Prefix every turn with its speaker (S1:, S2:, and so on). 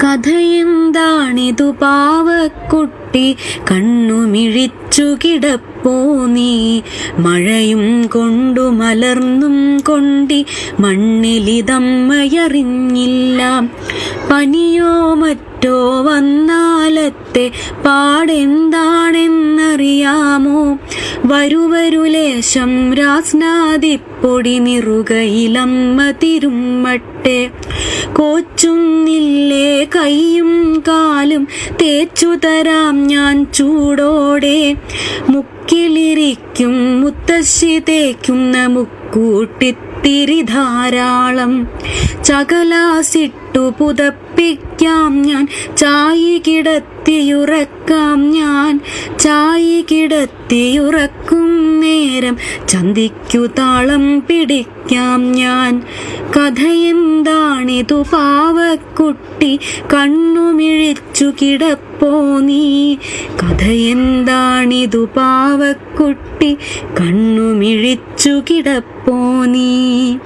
S1: കഥയെന്താണിതു പാവക്കുട്ടി, കണ്ണുമിഴിച്ചു കിടപ്പോ നീ. മഴയും കൊണ്ടു മലർന്നും കൊണ്ടി മണ്ണിലിതമ്മയറിഞ്ഞില്ല. പനിയോ മറ്റോ വന്നാലത്തെ പാടെന്താണെന്നറിയാമോ? വരുവരുലേശം രാസ്നാദിപ്പൊടി നിറുകയിലമ്മ തിരുമ്മട്ടെ. കോച്ചുന്നില്ലേ കൈയും കാലും തേച്ചു തരാം ഞാൻ ചൂടോടെ. മുക്കിലിരിക്കും മുത്തശ്ശി തേക്കുന്ന മുക്കൂട്ടിത്തിരി ധാരാളം. ചകലാസിട്ടു പുതപ്പിക്കാം ഞാൻ, ചായി കിടത്തിയുറക്കാം ഞാൻ. ചായി കിടത്തിയുറക്കും നേരം ചന്തിക്കു താളം പിടിക്കാം ഞാൻ. കഥയെന്താണിതു പാവക്കുട്ടി, കണ്ണുമിഴിച്ചു കിടപ്പോ നീ. കഥയെന്താണിതു പാവക്കുട്ടി, കണ്ണുമിഴിച്ചു കിടപ്പോ നീ.